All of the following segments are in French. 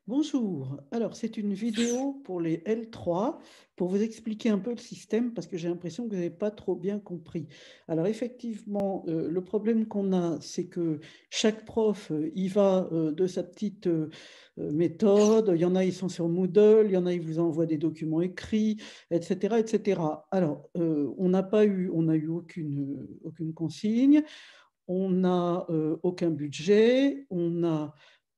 Bonjour. Alors, c'est une vidéo pour les L3 pour vous expliquer un peu le système parce que j'ai l'impression que vous n'avez pas trop bien compris. Alors, effectivement, le problème qu'on a, c'est que chaque prof y va de sa petite méthode. Il y en a, ils sont sur Moodle, il y en a, ils vous envoient des documents écrits, etc., etc. Alors, on n'a eu aucune consigne, on n'a aucun budget, on n'a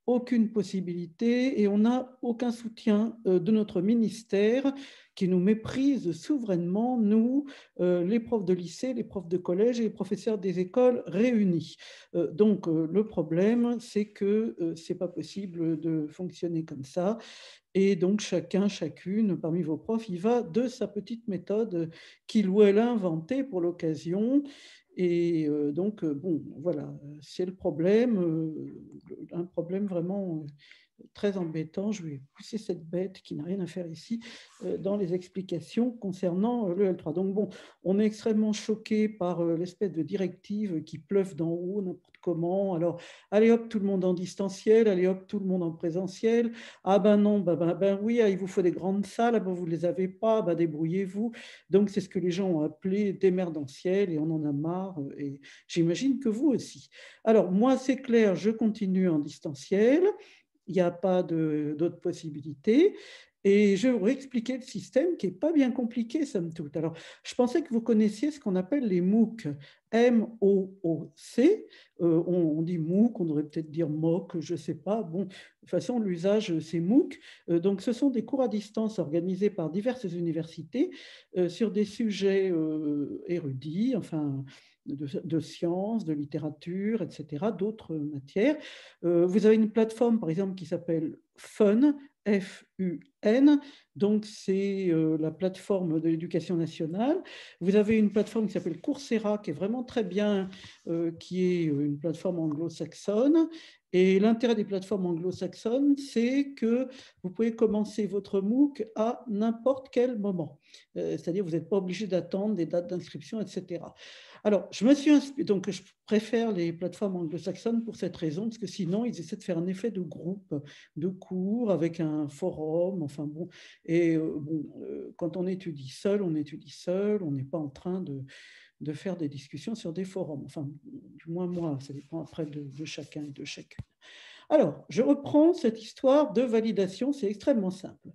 aucune possibilité et on n'a aucun soutien de notre ministère qui nous méprise souverainement, nous, les profs de lycée, les profs de collège et les professeurs des écoles réunis. Donc le problème, c'est que c'est pas possible de fonctionner comme ça. Et donc chacun, chacune, parmi vos profs, il va de sa petite méthode qu'il ou elle a inventée pour l'occasion. Et donc, bon, voilà, c'est le problème, un problème vraiment très embêtant. Je vais pousser cette bête qui n'a rien à faire ici dans les explications concernant le L3. Donc bon, on est extrêmement choqué par l'espèce de directive qui pleuve d'en haut, n'importe comment. Alors, allez hop, tout le monde en distanciel, allez hop, tout le monde en présentiel. Ah ben non, ben oui, ah, il vous faut des grandes salles, ah ben vous ne les avez pas, ben débrouillez-vous. Donc c'est ce que les gens ont appelé démerdentiel et on en a marre. Et j'imagine que vous aussi. Alors moi, c'est clair, je continue en distanciel. Il n'y a pas d'autres possibilités. Et je vais vous expliquer le système qui n'est pas bien compliqué, somme toute. Alors, je pensais que vous connaissiez ce qu'on appelle les MOOC, M-O-O-C. On dit MOOC, on devrait peut-être dire MOOC, je ne sais pas. Bon, de toute façon, l'usage, c'est MOOC. Donc, ce sont des cours à distance organisés par diverses universités sur des sujets érudits, enfin, de sciences, de littérature, etc., d'autres matières. Vous avez une plateforme, par exemple, qui s'appelle Fun, F-U-N, donc c'est la plateforme de l'éducation nationale. Vous avez une plateforme qui s'appelle Coursera, qui est vraiment très bien, qui est une plateforme anglo-saxonne. Et l'intérêt des plateformes anglo-saxonnes, c'est que vous pouvez commencer votre MOOC à n'importe quel moment. C'est-à-dire, vous n'êtes pas obligé d'attendre des dates d'inscription, etc. Alors, donc je préfère les plateformes anglo-saxonnes pour cette raison, parce que sinon, ils essaient de faire un effet de groupe, de cours avec un forum, enfin bon. Et bon, quand on étudie seul, on n'est pas en train de faire des discussions sur des forums. Enfin, du moins moi, ça dépend après de chacun et de chacune. Alors, je reprends cette histoire de validation, c'est extrêmement simple.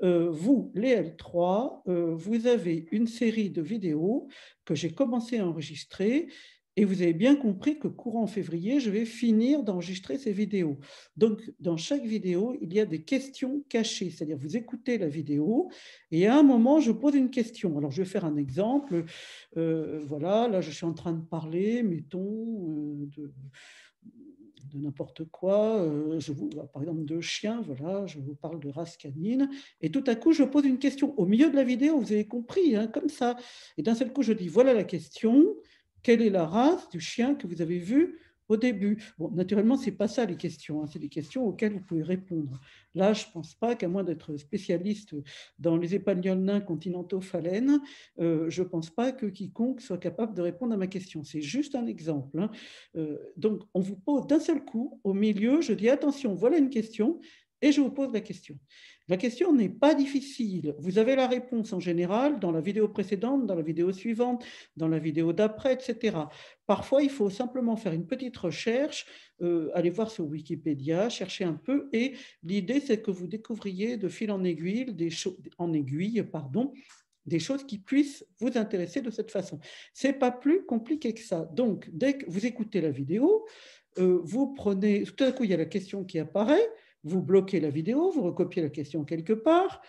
Vous, les L3, vous avez une série de vidéos que j'ai commencé à enregistrer et vous avez bien compris que courant février, je vais finir d'enregistrer ces vidéos. Donc, dans chaque vidéo, il y a des questions cachées, c'est-à-dire vous écoutez la vidéo et à un moment, je pose une question. Alors, je vais faire un exemple. Voilà, là, je suis en train de parler, mettons, de n'importe quoi, par exemple de chiens, voilà, je vous parle de race canine, et tout à coup je pose une question au milieu de la vidéo, vous avez compris, hein, comme ça, et d'un seul coup je dis, voilà la question, quelle est la race du chien que vous avez vu au début? Bon, naturellement, ce n'est pas ça les questions, hein, c'est des questions auxquelles vous pouvez répondre. Là, je ne pense pas qu'à moins d'être spécialiste dans les épagnols nains continentaux phalènes, je ne pense pas que quiconque soit capable de répondre à ma question. C'est juste un exemple, hein. Donc, on vous pose d'un seul coup, au milieu, je dis attention, voilà une question, et je vous pose la question. La question n'est pas difficile. Vous avez la réponse en général dans la vidéo précédente, dans la vidéo suivante, dans la vidéo d'après, etc. Parfois, il faut simplement faire une petite recherche, aller voir sur Wikipédia, chercher un peu, et l'idée, c'est que vous découvriez de fil en aiguille, pardon, des choses qui puissent vous intéresser de cette façon. Ce n'est pas plus compliqué que ça. Donc, dès que vous écoutez la vidéo, vous prenez, tout à coup, il y a la question qui apparaît, vous bloquez la vidéo, vous recopiez la question quelque part,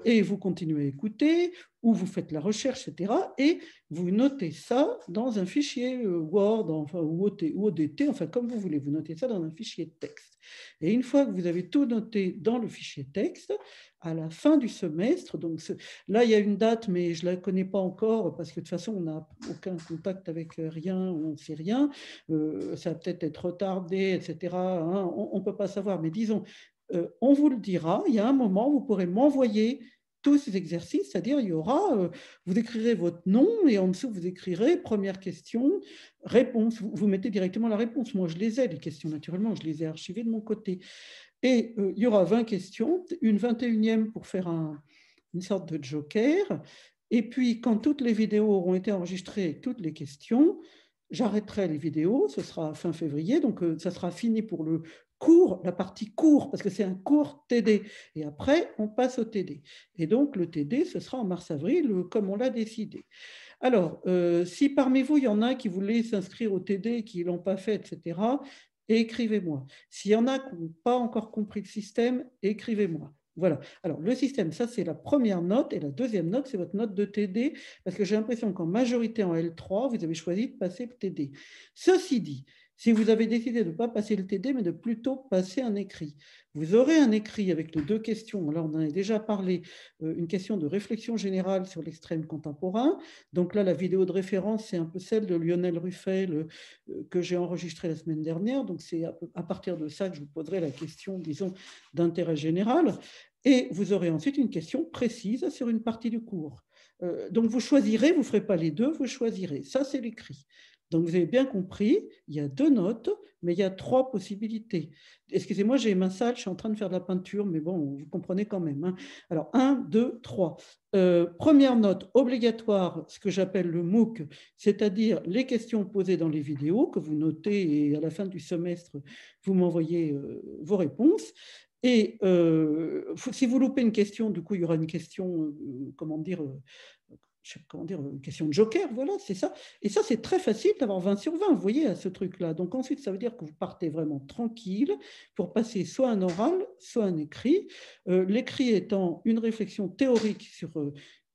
et vous continuez à écouter, ou vous faites la recherche, etc. Et vous notez ça dans un fichier Word, enfin, ou ODT, enfin comme vous voulez, vous notez ça dans un fichier texte. Et une fois que vous avez tout noté dans le fichier texte, à la fin du semestre, donc là il y a une date, mais je ne la connais pas encore, parce que de toute façon on n'a aucun contact avec rien, on ne sait rien, ça va peut-être être retardé, etc. On ne peut pas savoir, mais disons, on vous le dira, il y a un moment, vous pourrez m'envoyer tous ces exercices, c'est-à-dire il y aura, vous écrirez votre nom et en dessous, vous écrirez première question, réponse. Vous mettez directement la réponse. Moi, je les ai, les questions, naturellement, je les ai archivées de mon côté. Et il y aura 20 questions, une 21e pour faire une sorte de joker. Et puis, quand toutes les vidéos auront été enregistrées avec toutes les questions, j'arrêterai les vidéos, ce sera fin février, donc ça sera fini pour le cours, la partie cours, parce que c'est un cours TD. Et après, on passe au TD. Et donc, le TD, ce sera en mars-avril, comme on l'a décidé. Alors, si parmi vous, il y en a qui voulaient s'inscrire au TD, qui ne l'ont pas fait, etc., écrivez-moi. S'il y en a qui n'ont pas encore compris le système, écrivez-moi. Voilà. Alors, le système, ça, c'est la première note. Et la deuxième note, c'est votre note de TD, parce que j'ai l'impression qu'en majorité en L3, vous avez choisi de passer le TD. Ceci dit, si vous avez décidé de ne pas passer le TD, mais de plutôt passer un écrit, vous aurez un écrit avec les 2 questions. Là, on en a déjà parlé, une question de réflexion générale sur l'extrême contemporain. Donc là, la vidéo de référence, c'est un peu celle de Lionel Ruffel que j'ai enregistrée la semaine dernière. Donc c'est à partir de ça que je vous poserai la question, disons, d'intérêt général. Et vous aurez ensuite une question précise sur une partie du cours. Donc vous choisirez, vous ne ferez pas les deux, vous choisirez. Ça, c'est l'écrit. Donc vous avez bien compris, il y a 2 notes, mais il y a 3 possibilités. Excusez-moi, j'ai ma salle, je suis en train de faire de la peinture, mais bon, vous comprenez quand même. Hein. Alors, 1, 2, 3. Première note obligatoire, ce que j'appelle le MOOC, c'est-à-dire les questions posées dans les vidéos que vous notez et à la fin du semestre, vous m'envoyez vos réponses. Et si vous loupez une question, du coup, il y aura une question, comment dire, une question de joker, voilà, c'est ça. Et ça, c'est très facile d'avoir 20 sur 20, vous voyez, à ce truc-là. Donc ensuite, ça veut dire que vous partez vraiment tranquille pour passer soit un oral, soit un écrit. L'écrit étant une réflexion théorique sur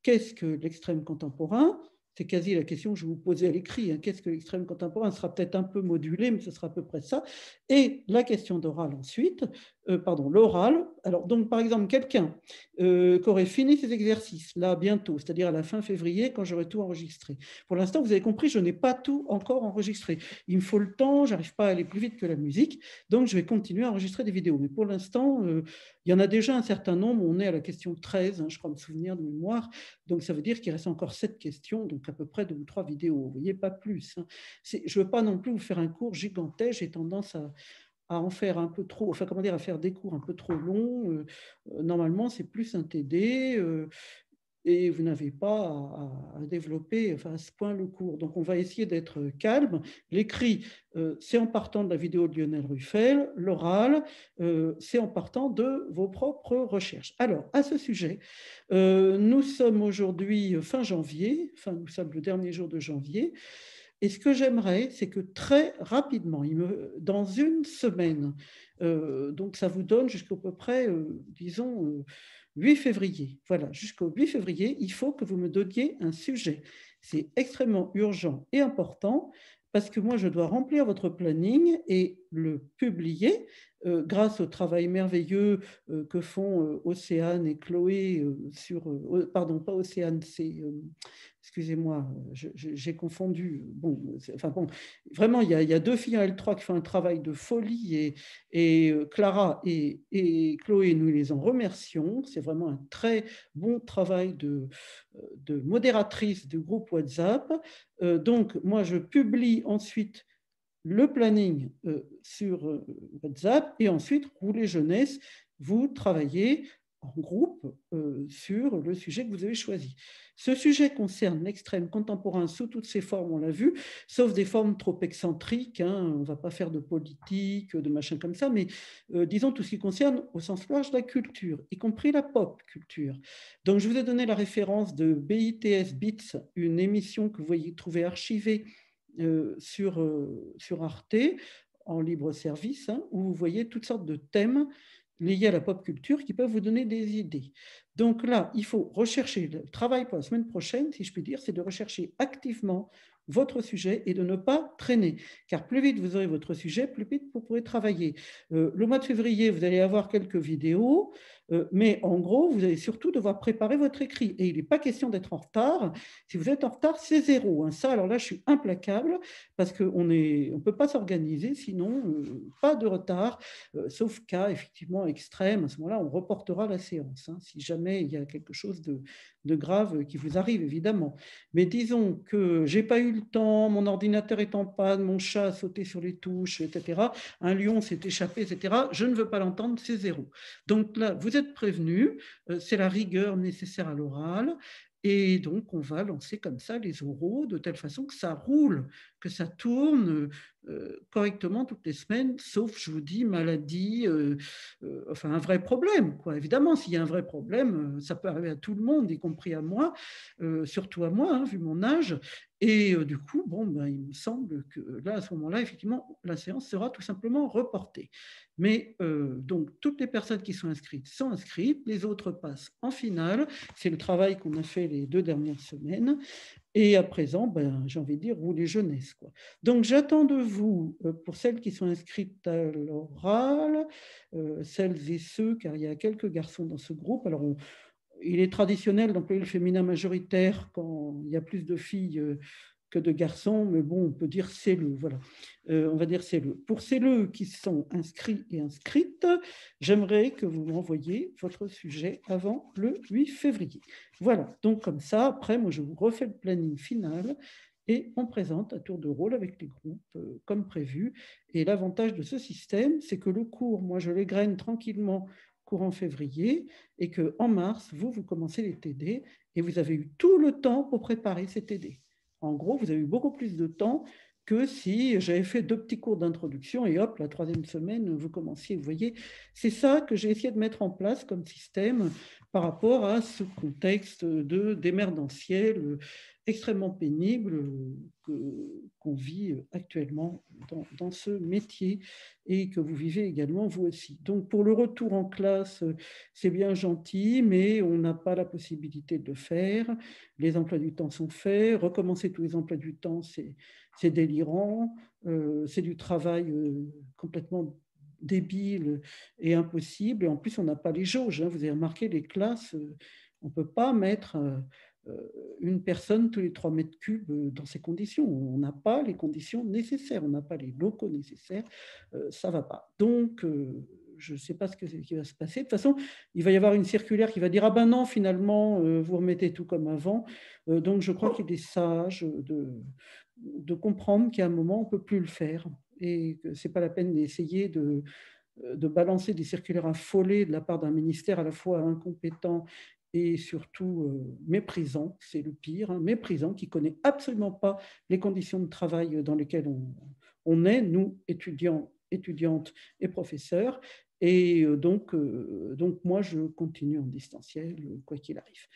qu'est-ce que l'extrême contemporain. C'est quasi la question que je vais vous poser à l'écrit. Hein. Qu'est-ce que l'extrême contemporain? Ce sera peut-être un peu modulé, mais ce sera à peu près ça. Et la question d'oral ensuite, l'oral. Alors, donc, par exemple, quelqu'un qui aurait fini ses exercices, là, bientôt, c'est-à-dire à la fin février, quand j'aurai tout enregistré. Pour l'instant, vous avez compris, je n'ai pas tout encore enregistré. Il me faut le temps, je n'arrive pas à aller plus vite que la musique, donc je vais continuer à enregistrer des vidéos. Mais pour l'instant, il y en a déjà un certain nombre, on est à la question 13, hein, je crois me souvenir de mémoire, donc ça veut dire qu'il reste encore 7 questions, donc à peu près 2 ou 3 vidéos, vous voyez, pas plus. Hein. Je ne veux pas non plus vous faire un cours gigantesque, j'ai tendance à en faire un peu trop, enfin comment dire, à faire des cours un peu trop longs. Normalement, c'est plus un TD et vous n'avez pas à développer enfin, à ce point le cours. Donc, on va essayer d'être calme. L'écrit, c'est en partant de la vidéo de Lionel Ruffel. L'oral, c'est en partant de vos propres recherches. Alors, à ce sujet, nous sommes aujourd'hui fin janvier, enfin, nous sommes le dernier jour de janvier. Et ce que j'aimerais, c'est que très rapidement, dans une semaine, donc ça vous donne jusqu'à peu près, disons, 8 février. Voilà, jusqu'au 8 février, il faut que vous me donniez un sujet. C'est extrêmement urgent et important parce que moi, je dois remplir votre planning et le publier grâce au travail merveilleux que font Océane et Chloé pardon, pas Océane, c'est excusez-moi, j'ai confondu. Bon, enfin bon, vraiment, il y a 2 filles en L3 qui font un travail de folie et Clara et Chloé, nous les en remercions. C'est vraiment un très bon travail de modératrice du groupe WhatsApp. Donc, moi, je publie ensuite le planning sur WhatsApp et ensuite, Rouler Jeunesse, vous travaillez en groupe sur le sujet que vous avez choisi. Ce sujet concerne l'extrême contemporain sous toutes ses formes, on l'a vu, sauf des formes trop excentriques. Hein, on ne va pas faire de politique, de machin comme ça, mais disons tout ce qui concerne au sens large la culture, y compris la pop culture. Donc, je vous ai donné la référence de BITS Bits, une émission que vous voyez trouver archivée sur Arte en libre service, hein, où vous voyez toutes sortes de thèmes liés à la pop culture qui peuvent vous donner des idées. Donc là, il faut rechercher, le travail pour la semaine prochaine, si je puis dire, c'est de rechercher activement votre sujet et de ne pas traîner. Car plus vite vous aurez votre sujet, plus vite vous pourrez travailler. Le mois de février, vous allez avoir quelques vidéos, mais en gros, vous allez surtout devoir préparer votre écrit. Et il n'est pas question d'être en retard. Si vous êtes en retard, c'est zéro, hein. Ça, alors là, je suis implacable parce qu'on ne peut pas s'organiser, sinon, pas de retard, sauf cas effectivement extrême. À ce moment-là, on reportera la séance, hein, si jamais il y a quelque chose de grave qui vous arrive, évidemment. Mais disons que j'ai pas eu le temps, mon ordinateur est en panne, mon chat a sauté sur les touches, etc. Un lion s'est échappé, etc. Je ne veux pas l'entendre, c'est zéro. Donc là, vous êtes prévenus, c'est la rigueur nécessaire à l'oral. Et donc, on va lancer comme ça les oraux de telle façon que ça roule, que ça tourne correctement toutes les semaines, sauf, je vous dis, maladie, enfin un vrai problème, quoi. Évidemment, s'il y a un vrai problème, ça peut arriver à tout le monde, y compris à moi, surtout à moi, hein, vu mon âge. Et du coup, bon, ben, il me semble que là, à ce moment-là, effectivement, la séance sera tout simplement reportée. Mais donc, toutes les personnes qui sont inscrites, les autres passent en finale. C'est le travail qu'on a fait les 2 dernières semaines. Et à présent, ben, j'ai envie de dire, roulez jeunesse, quoi. Donc, j'attends de vous, pour celles qui sont inscrites à l'oral, celles et ceux, car il y a quelques garçons dans ce groupe. Alors, il est traditionnel d'employer le féminin majoritaire quand il y a plus de filles que de garçons, mais bon, on peut dire c'est-le, voilà. On va dire c'est-le. Pour celles qui sont inscrits et inscrites, j'aimerais que vous m'envoyiez votre sujet avant le 8 février. Voilà, donc comme ça, après, moi, je vous refais le planning final et on présente à tour de rôle avec les groupes comme prévu. Et l'avantage de ce système, c'est que le cours, moi, je l'égrène tranquillement courant février et qu'en mars, vous commencez les TD et vous avez eu tout le temps pour préparer ces TD. En gros, vous avez eu beaucoup plus de temps que si j'avais fait 2 petits cours d'introduction et hop, la 3e semaine, vous commenciez. Vous voyez, c'est ça que j'ai essayé de mettre en place comme système par rapport à ce contexte d'émergentiel extrêmement pénible qu'on vit actuellement dans ce métier et que vous vivez également vous aussi. Donc pour le retour en classe, c'est bien gentil, mais on n'a pas la possibilité de le faire. Les emplois du temps sont faits. Recommencer tous les emplois du temps, c'est délirant. C'est du travail complètement débile et impossible. Et en plus, on n'a pas les jauges, hein. Vous avez remarqué, les classes, on ne peut pas mettre une personne tous les 3 mètres cubes dans ces conditions. On n'a pas les conditions nécessaires, on n'a pas les locaux nécessaires, ça ne va pas. Donc, je ne sais pas ce qui va se passer. De toute façon, il va y avoir une circulaire qui va dire « Ah ben non, finalement, vous remettez tout comme avant ». Donc, je crois qu'il est sage de comprendre qu'à un moment, on ne peut plus le faire et que ce n'est pas la peine d'essayer de balancer des circulaires affolées de la part d'un ministère à la fois incompétent et surtout méprisant, c'est le pire, hein, méprisant, qui ne connaît absolument pas les conditions de travail dans lesquelles on est, nous, étudiants, étudiantes et professeurs. Et donc, moi, je continue en distanciel, quoi qu'il arrive.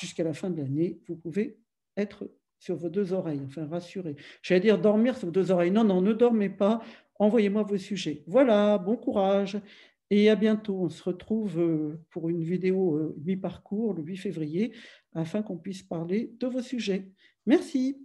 Jusqu'à la fin de l'année, vous pouvez être sur vos 2 oreilles, enfin rassurés. J'allais dire dormir sur vos 2 oreilles. Non, non, ne dormez pas. Envoyez-moi vos sujets. Voilà, bon courage et à bientôt. On se retrouve pour une vidéo mi-parcours le 8 février afin qu'on puisse parler de vos sujets. Merci.